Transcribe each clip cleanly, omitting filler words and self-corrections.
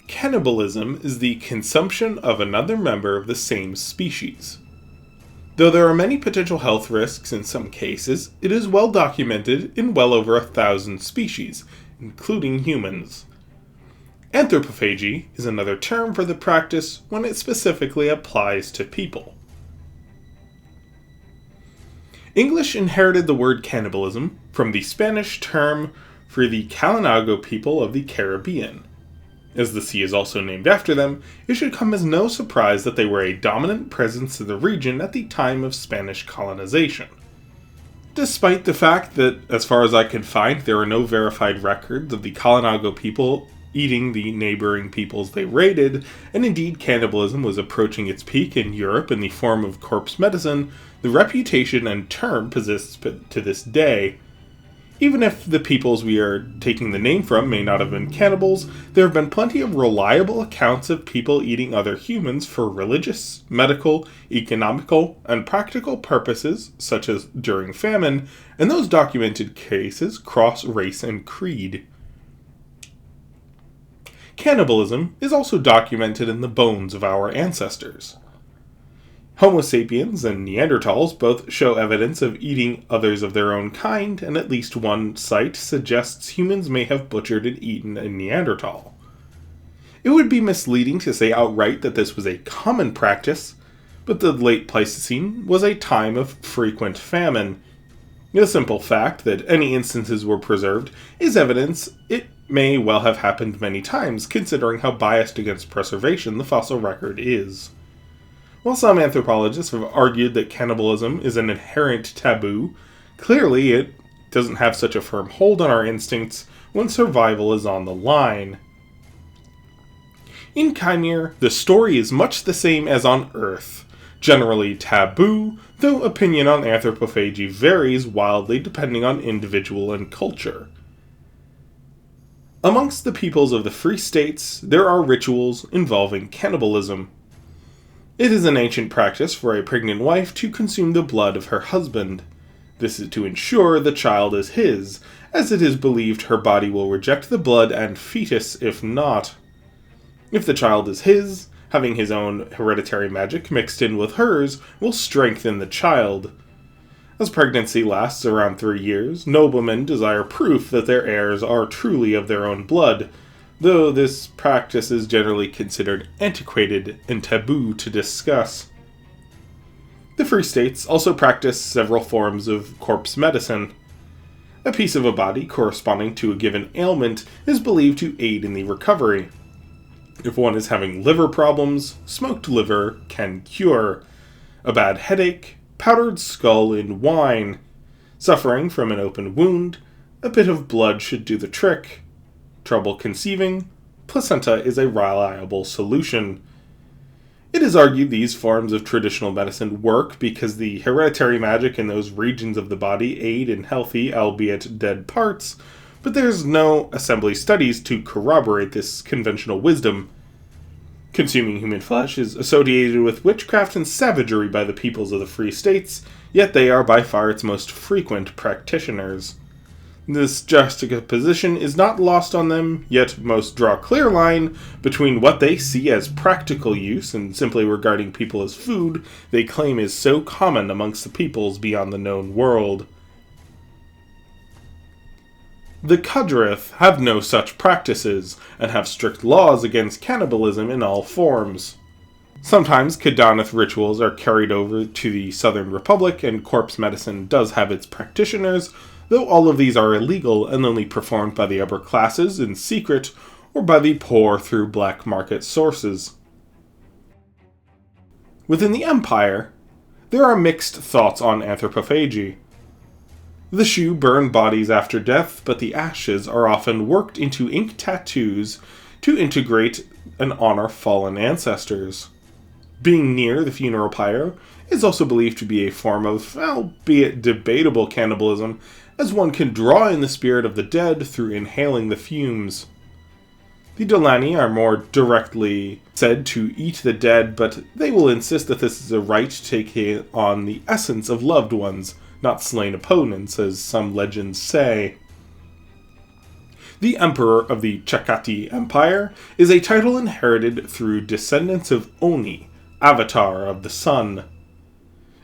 Cannibalism is the consumption of another member of the same species. Though there are many potential health risks in some cases, it is well documented in well over 1,000 species, including humans. Anthropophagy is another term for the practice when it specifically applies to people. English inherited the word cannibalism from the Spanish term for the Kalinago people of the Caribbean. As the sea is also named after them, it should come as no surprise that they were a dominant presence in the region at the time of Spanish colonization. Despite the fact that, as far as I could find, there are no verified records of the Kalinago people eating the neighboring peoples they raided, and indeed cannibalism was approaching its peak in Europe in the form of corpse medicine, the reputation and term persists to this day. Even if the peoples we are taking the name from may not have been cannibals, there have been plenty of reliable accounts of people eating other humans for religious, medical, economical, and practical purposes, such as during famine, and those documented cases cross race and creed. Cannibalism is also documented in the bones of our ancestors. Homo sapiens and Neanderthals both show evidence of eating others of their own kind, and at least one site suggests humans may have butchered and eaten a Neanderthal. It would be misleading to say outright that this was a common practice, but the late Pleistocene was a time of frequent famine. The simple fact that any instances were preserved is evidence it may well have happened many times, considering how biased against preservation the fossil record is. While some anthropologists have argued that cannibalism is an inherent taboo, clearly it doesn't have such a firm hold on our instincts when survival is on the line. In Kaimere, the story is much the same as on Earth, generally taboo, though opinion on anthropophagy varies wildly depending on individual and culture. Amongst the peoples of the Free States, there are rituals involving cannibalism. It is an ancient practice for a pregnant wife to consume the blood of her husband. This is to ensure the child is his, as it is believed her body will reject the blood and fetus if not. If the child is his, having his own hereditary magic mixed in with hers will strengthen the child. As pregnancy lasts around 3 years, noblemen desire proof that their heirs are truly of their own blood, though this practice is generally considered antiquated and taboo to discuss. The Free States also practice several forms of corpse medicine. A piece of a body corresponding to a given ailment is believed to aid in the recovery. If one is having liver problems, smoked liver can cure. A bad headache, powdered skull in wine. Suffering from an open wound, a bit of blood should do the trick. Trouble conceiving, placenta is a reliable solution. It is argued these forms of traditional medicine work because the hereditary magic in those regions of the body aid in healthy, albeit dead parts, but there's no assembly studies to corroborate this conventional wisdom. Consuming human flesh is associated with witchcraft and savagery by the peoples of the Free States, yet they are by far its most frequent practitioners. This juxtaposition is not lost on them, yet most draw a clear line between what they see as practical use and simply regarding people as food they claim is so common amongst the peoples beyond the known world. The Kudrith have no such practices, and have strict laws against cannibalism in all forms. Sometimes Kadanath rituals are carried over to the Southern Republic, and corpse medicine does have its practitioners, though all of these are illegal and only performed by the upper classes in secret or by the poor through black market sources. Within the Empire, there are mixed thoughts on anthropophagy. The Shu burn bodies after death, but the ashes are often worked into ink tattoos to integrate and honor fallen ancestors. Being near the funeral pyre is also believed to be a form of, albeit debatable, cannibalism, as one can draw in the spirit of the dead through inhaling the fumes. The Delani are more directly said to eat the dead, but they will insist that this is a rite to take on the essence of loved ones, not slain opponents, as some legends say. The Emperor of the Chakati Empire is a title inherited through descendants of Oni, Avatar of the Sun.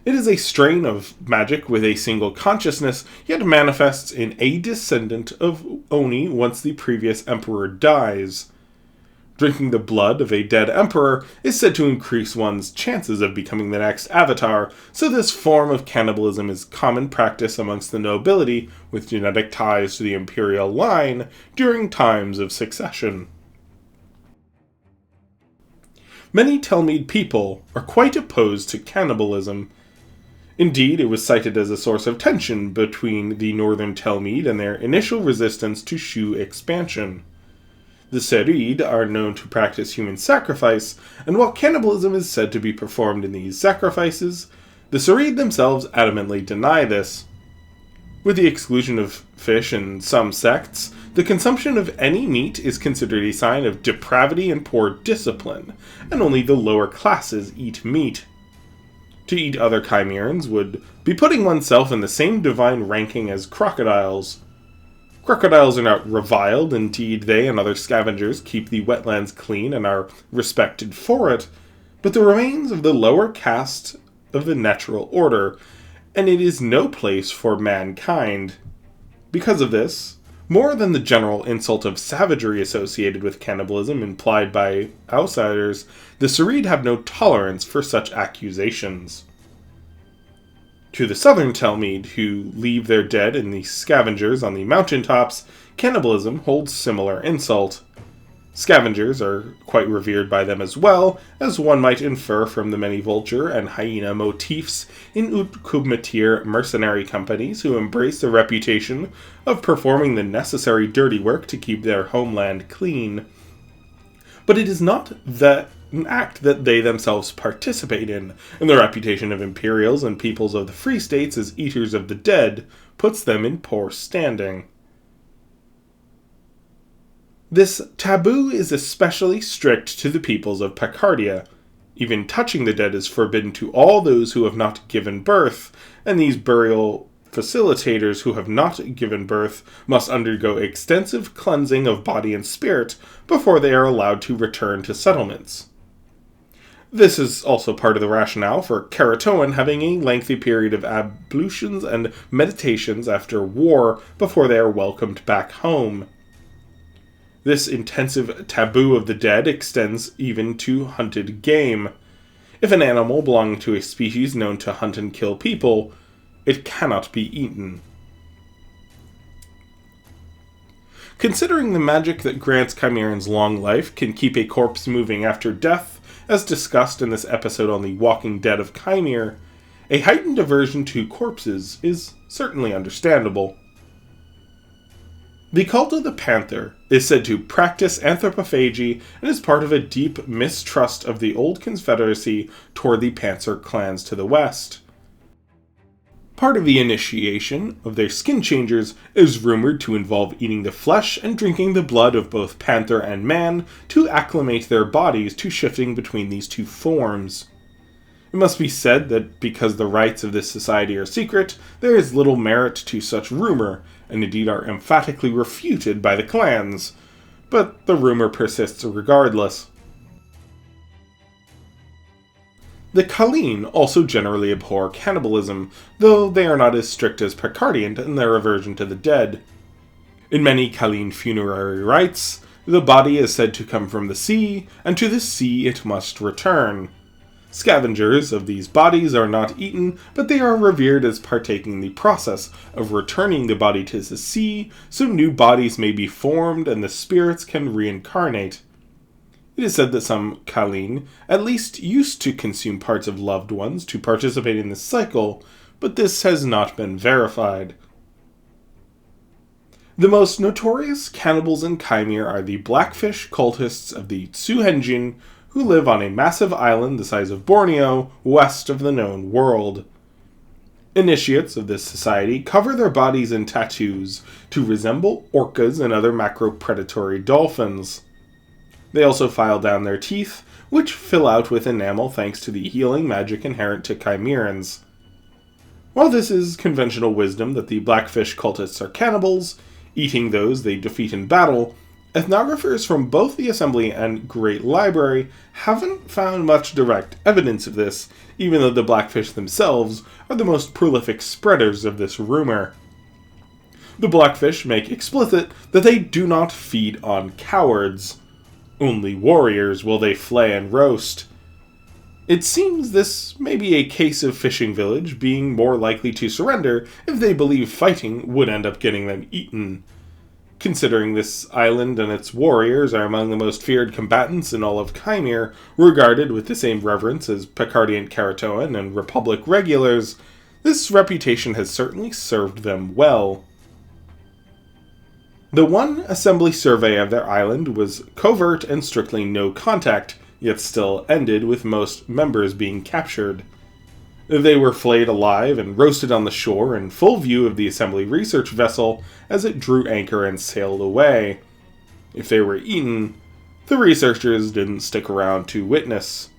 It is a strain of magic with a single consciousness, yet manifests in a descendant of Oni once the previous emperor dies. Drinking the blood of a dead emperor is said to increase one's chances of becoming the next Avatar, so this form of cannibalism is common practice amongst the nobility with genetic ties to the imperial line during times of succession. Many Telmeid people are quite opposed to cannibalism. Indeed, it was cited as a source of tension between the northern Telmeid and their initial resistance to Shu expansion. The Serid are known to practice human sacrifice, and while cannibalism is said to be performed in these sacrifices, the Serid themselves adamantly deny this. With the exclusion of fish in some sects, the consumption of any meat is considered a sign of depravity and poor discipline, and only the lower classes eat meat. To eat other chimerans would be putting oneself in the same divine ranking as crocodiles. Crocodiles are not reviled, indeed they and other scavengers keep the wetlands clean and are respected for it, but the remains of the lower caste of the natural order, and it is no place for mankind. Because of this, more than the general insult of savagery associated with cannibalism implied by outsiders, the Serid have no tolerance for such accusations. To the southern Telmeid, who leave their dead in the scavengers on the mountaintops, cannibalism holds similar insult. Scavengers are quite revered by them as well, as one might infer from the many vulture and hyena motifs in Ut-Kubmatir mercenary companies who embrace the reputation of performing the necessary dirty work to keep their homeland clean. But it is not an act that they themselves participate in, and the reputation of Imperials and peoples of the Free States as eaters of the dead puts them in poor standing. This taboo is especially strict to the peoples of Picardia. Even touching the dead is forbidden to all those who have not given birth, and these burial facilitators who have not given birth must undergo extensive cleansing of body and spirit before they are allowed to return to settlements. This is also part of the rationale for Keratoan having a lengthy period of ablutions and meditations after war before they are welcomed back home. This intensive taboo of the dead extends even to hunted game. If an animal belonging to a species known to hunt and kill people, it cannot be eaten. Considering the magic that grants chimerans long life can keep a corpse moving after death, as discussed in this episode on the Walking Dead of Kaimere, a heightened aversion to corpses is certainly understandable. The cult of the Panther is said to practice anthropophagy and is part of a deep mistrust of the old Confederacy toward the Panther clans to the west. Part of the initiation of their skin changers is rumored to involve eating the flesh and drinking the blood of both panther and man to acclimate their bodies to shifting between these two forms. It must be said that because the rites of this society are secret, there is little merit to such rumor, and indeed are emphatically refuted by the clans, but the rumor persists regardless. The Kaleen also generally abhor cannibalism, though they are not as strict as Picardian in their aversion to the dead. In many Kaleen funerary rites, the body is said to come from the sea, and to the sea it must return. Scavengers of these bodies are not eaten, but they are revered as partaking the process of returning the body to the sea, so new bodies may be formed and the spirits can reincarnate. It is said that some Kalin at least used to consume parts of loved ones to participate in this cycle, but this has not been verified. The most notorious cannibals in Kaimere are the Blackfish cultists of the Tsuhenjin, who live on a massive island the size of Borneo, west of the known world. Initiates of this society cover their bodies in tattoos to resemble orcas and other macro-predatory dolphins. They also file down their teeth, which fill out with enamel thanks to the healing magic inherent to Chimerans. While this is conventional wisdom that the Blackfish cultists are cannibals, eating those they defeat in battle, ethnographers from both the Assembly and Great Library haven't found much direct evidence of this, even though the Blackfish themselves are the most prolific spreaders of this rumor. The Blackfish make explicit that they do not feed on cowards. Only warriors will they flay and roast. It seems this may be a case of Fishing Village being more likely to surrender if they believe fighting would end up getting them eaten. Considering this island and its warriors are among the most feared combatants in all of Kaimere, regarded with the same reverence as Picardian Caratoan and Republic regulars, this reputation has certainly served them well. The one Assembly survey of their island was covert and strictly no contact, yet still ended with most members being captured. They were flayed alive and roasted on the shore in full view of the Assembly research vessel as it drew anchor and sailed away. If they were eaten, the researchers didn't stick around to witness,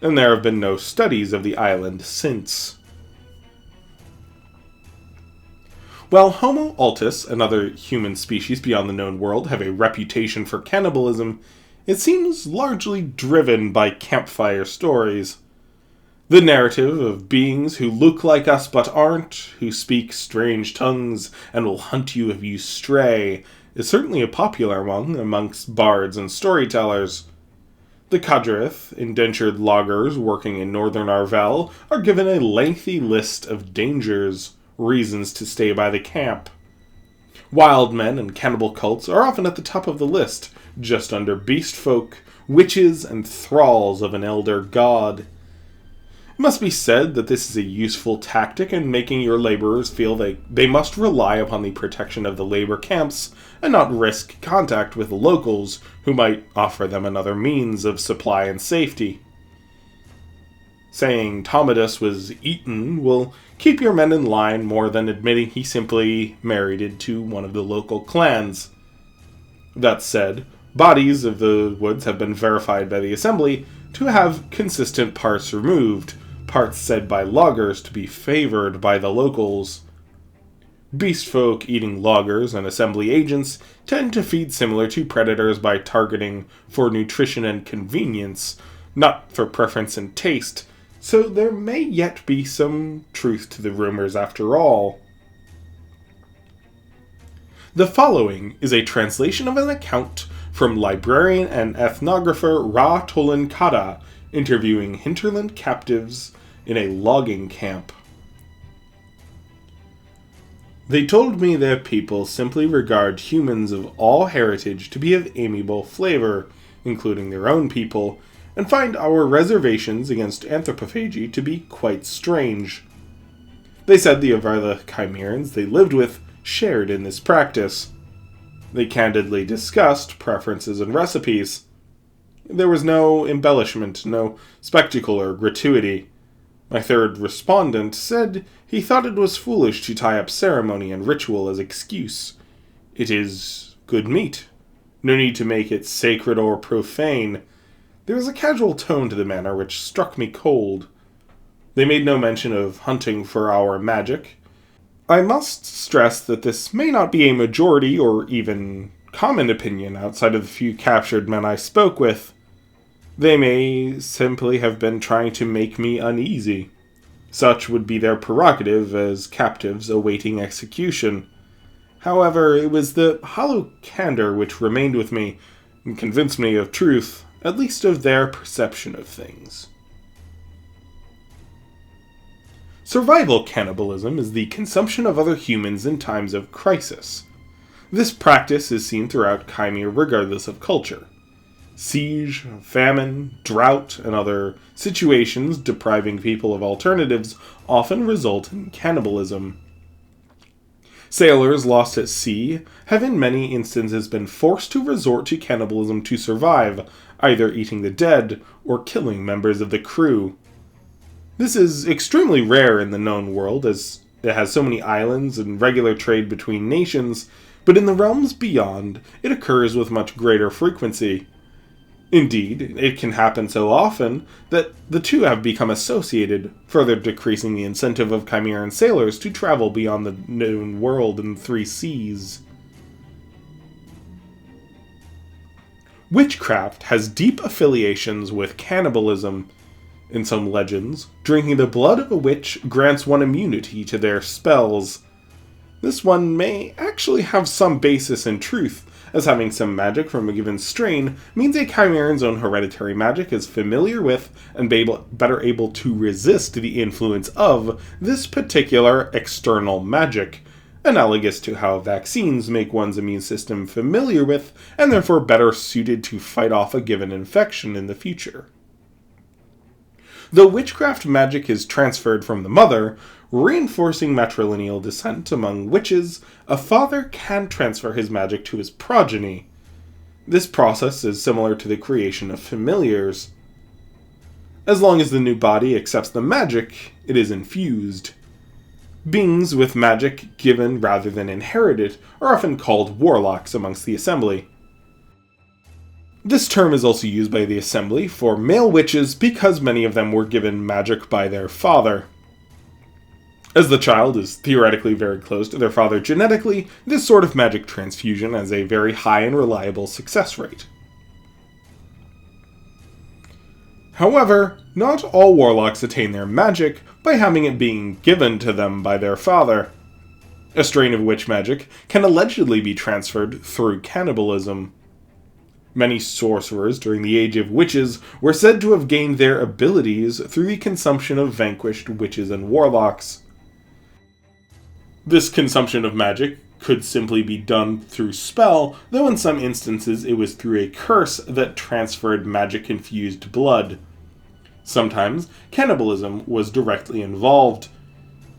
and there have been no studies of the island since. While Homo altus and other human species beyond the known world have a reputation for cannibalism, it seems largely driven by campfire stories. The narrative of beings who look like us but aren't, who speak strange tongues and will hunt you if you stray, is certainly a popular one amongst bards and storytellers. The Kadrith, indentured loggers working in northern Arvel, are given a lengthy list of dangers, reasons to stay by the camp. Wild men and cannibal cults are often at the top of the list, just under beast folk, witches, and thralls of an elder god. It must be said that this is a useful tactic in making your laborers feel they must rely upon the protection of the labor camps and not risk contact with the locals who might offer them another means of supply and safety. Saying Tomadus was eaten will keep your men in line more than admitting he simply married into one of the local clans. That said, bodies of the woods have been verified by the Assembly to have consistent parts removed, parts said by loggers to be favored by the locals. Beast folk eating loggers and Assembly agents tend to feed similar to predators by targeting for nutrition and convenience, not for preference and taste, so there may yet be some truth to the rumors after all. The following is a translation of an account from librarian and ethnographer Ra Tolankada interviewing hinterland captives in a logging camp. They told me their people simply regard humans of all heritage to be of amiable flavor, including their own people, and find our reservations against anthropophagy to be quite strange. They said the Averla Chimerans they lived with shared in this practice. They candidly discussed preferences and recipes. There was no embellishment, no spectacle or gratuity. My third respondent said he thought it was foolish to tie up ceremony and ritual as excuse. It is good meat. No need to make it sacred or profane. There was a casual tone to the manner which struck me cold. They made no mention of hunting for our magic. I must stress that this may not be a majority or even common opinion outside of the few captured men I spoke with. They may simply have been trying to make me uneasy. Such would be their prerogative as captives awaiting execution. However, it was the hollow candor which remained with me and convinced me of truth, at least of their perception of things. Survival cannibalism is the consumption of other humans in times of crisis. This practice is seen throughout Kaimere regardless of culture. Siege, famine, drought, and other situations depriving people of alternatives often result in cannibalism. Sailors lost at sea have in many instances been forced to resort to cannibalism to survive, either eating the dead or killing members of the crew. This is extremely rare in the known world, as it has so many islands and regular trade between nations, but in the realms beyond, it occurs with much greater frequency. Indeed, it can happen so often that the two have become associated, further decreasing the incentive of Chimeran sailors to travel beyond the known world in 3 seas. Witchcraft has deep affiliations with cannibalism. In some legends, drinking the blood of a witch grants one immunity to their spells. This one may actually have some basis in truth, as having some magic from a given strain means a Chimeran's own hereditary magic is familiar with and better able to resist the influence of this particular external magic, analogous to how vaccines make one's immune system familiar with and therefore better suited to fight off a given infection in the future. Though witchcraft magic is transferred from the mother, reinforcing matrilineal descent among witches, a father can transfer his magic to his progeny. This process is similar to the creation of familiars. As long as the new body accepts the magic, it is infused. Beings with magic given rather than inherited are often called warlocks amongst the assembly. This term is also used by the assembly for male witches because many of them were given magic by their father. As the child is theoretically very close to their father genetically, this sort of magic transfusion has a very high and reliable success rate. However, not all warlocks attain their magic by having it being given to them by their father. A strain of witch magic can allegedly be transferred through cannibalism. Many sorcerers during the Age of Witches were said to have gained their abilities through the consumption of vanquished witches and warlocks. This consumption of magic could simply be done through spell, though in some instances it was through a curse that transferred magic-infused blood. Sometimes, cannibalism was directly involved.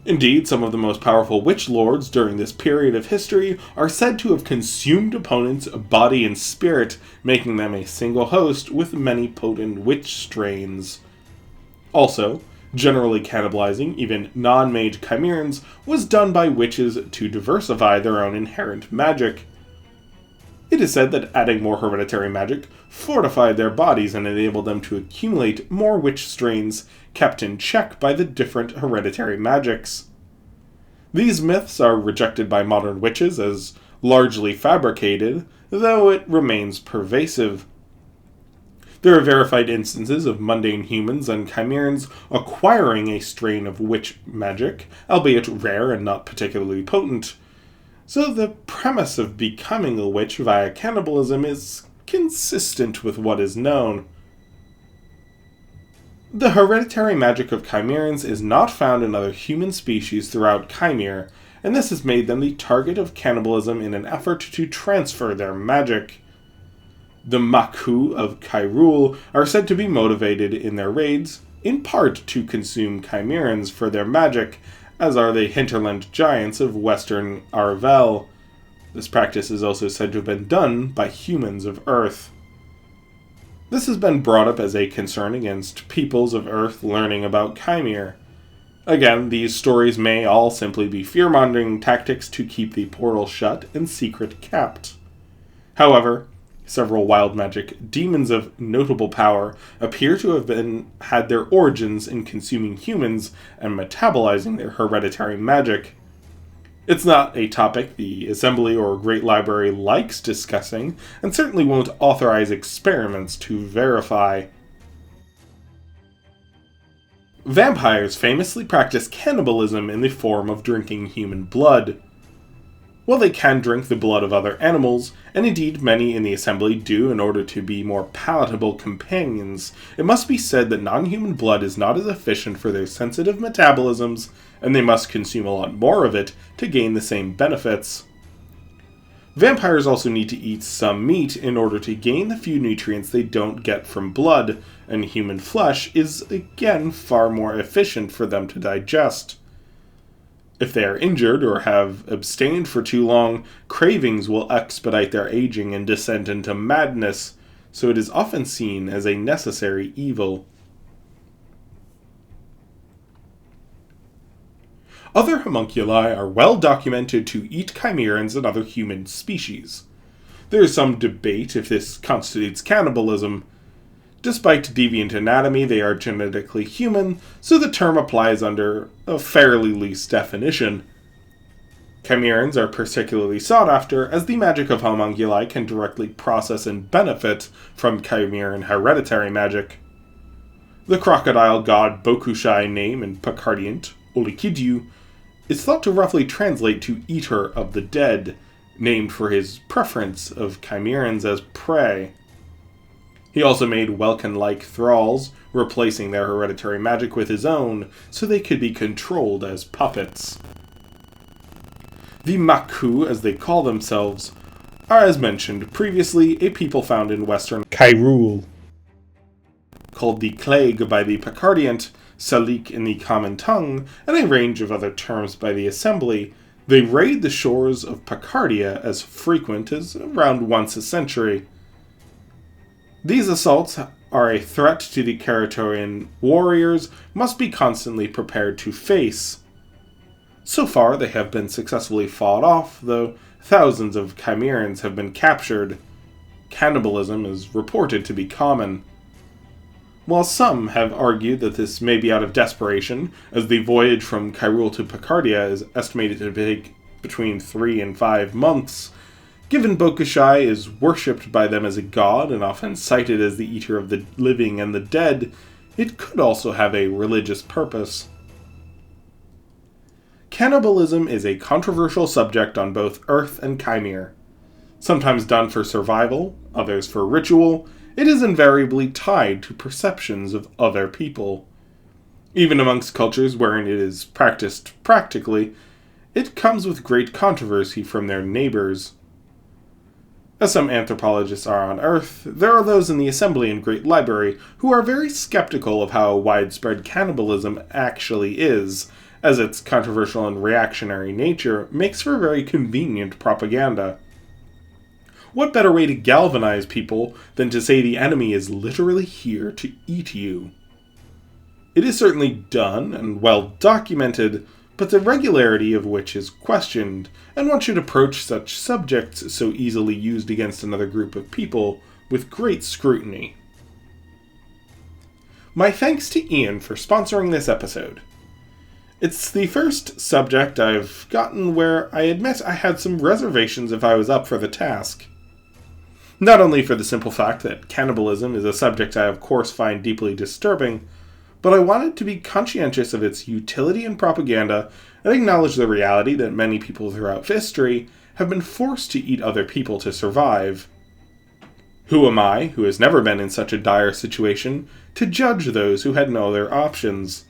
Indeed, some of the most powerful witch lords during this period of history are said to have consumed opponents' body and spirit, making them a single host with many potent witch strains. Also, generally cannibalizing even non-mage Chimerans was done by witches to diversify their own inherent magic. It is said that adding more hereditary magic fortified their bodies and enabled them to accumulate more witch strains kept in check by the different hereditary magics. These myths are rejected by modern witches as largely fabricated, though it remains pervasive. There are verified instances of mundane humans and Chimerans acquiring a strain of witch magic, albeit rare and not particularly potent. So the premise of becoming a witch via cannibalism is consistent with what is known. The hereditary magic of Chimerans is not found in other human species throughout Kaimere, and this has made them the target of cannibalism in an effort to transfer their magic. The Maku of Kyrule are said to be motivated in their raids, in part to consume Chimerans for their magic, as are the hinterland giants of western Arvel. This practice is also said to have been done by humans of Earth. This has been brought up as a concern against peoples of Earth learning about Kaimere. Again, these stories may all simply be fear-mongering tactics to keep the portal shut and secret kept. However, several wild magic demons of notable power appear to have had their origins in consuming humans and metabolizing their hereditary magic. It's not a topic the Assembly or Great Library likes discussing, and certainly won't authorize experiments to verify. Vampires famously practice cannibalism in the form of drinking human blood. While they can drink the blood of other animals, and indeed many in the assembly do in order to be more palatable companions, it must be said that non-human blood is not as efficient for their sensitive metabolisms, and they must consume a lot more of it to gain the same benefits. Vampires also need to eat some meat in order to gain the few nutrients they don't get from blood, and human flesh is again far more efficient for them to digest. If they are injured or have abstained for too long, cravings will expedite their aging and descent into madness, so it is often seen as a necessary evil. Other homunculi are well documented to eat chimerans and other human species. There is some debate if this constitutes cannibalism. Despite deviant anatomy, they are genetically human, so the term applies under a fairly loose definition. Chimerans are particularly sought after, as the magic of homunculi can directly process and benefit from chimeran hereditary magic. The crocodile god Bokushai name in Picardient, Olikidyu, is thought to roughly translate to Eater of the Dead, named for his preference of chimerans as prey. He also made Welkin-like thralls, replacing their hereditary magic with his own, so they could be controlled as puppets. The Maku, as they call themselves, are, as mentioned previously, a people found in western Hyrule. Called the Clegg by the Picardient, Salik in the common tongue, and a range of other terms by the Assembly, they raid the shores of Picardia as frequent as around once a century. These assaults are a threat to the Caratorian warriors must be constantly prepared to face. So far, they have been successfully fought off, though thousands of chimerans have been captured. Cannibalism is reported to be common. While some have argued that this may be out of desperation, as the voyage from Hyrule to Picardia is estimated to take between 3 and 5 months, given Bokushai is worshipped by them as a god and often cited as the eater of the living and the dead, it could also have a religious purpose. Cannibalism is a controversial subject on both Earth and Kaimere. Sometimes done for survival, others for ritual, it is invariably tied to perceptions of other people. Even amongst cultures wherein it is practiced practically, it comes with great controversy from their neighbors. As some anthropologists are on Earth, there are those in the Assembly and Great Library who are very skeptical of how widespread cannibalism actually is, as its controversial and reactionary nature makes for very convenient propaganda. What better way to galvanize people than to say the enemy is literally here to eat you? It is certainly done and well documented, but the regularity of which is questioned, and one should approach such subjects so easily used against another group of people with great scrutiny. My thanks to Ian for sponsoring this episode. It's the first subject I've gotten where I admit I had some reservations if I was up for the task. Not only for the simple fact that cannibalism is a subject I of course find deeply disturbing, but I wanted to be conscientious of its utility in propaganda and acknowledge the reality that many people throughout history have been forced to eat other people to survive. Who am I, who has never been in such a dire situation, to judge those who had no other options?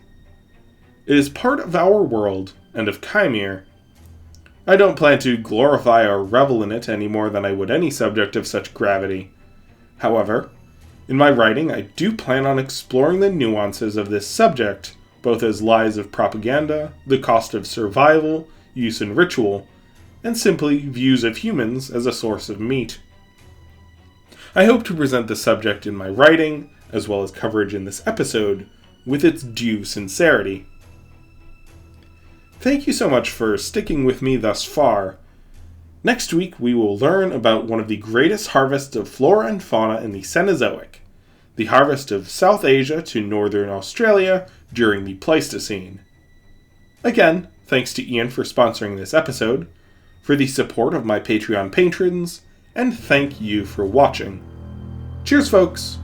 It is part of our world, and of Kaimere. I don't plan to glorify or revel in it any more than I would any subject of such gravity. However, in my writing I do plan on exploring the nuances of this subject, both as lies of propaganda, the cost of survival, use in ritual, and simply views of humans as a source of meat. I hope to present the subject in my writing, as well as coverage in this episode, with its due sincerity. Thank you so much for sticking with me thus far. Next week we will learn about one of the greatest harvests of flora and fauna in the Cenozoic, the harvest of South Asia to northern Australia during the Pleistocene. Again, thanks to Ian for sponsoring this episode, for the support of my Patreon patrons, and thank you for watching. Cheers, folks!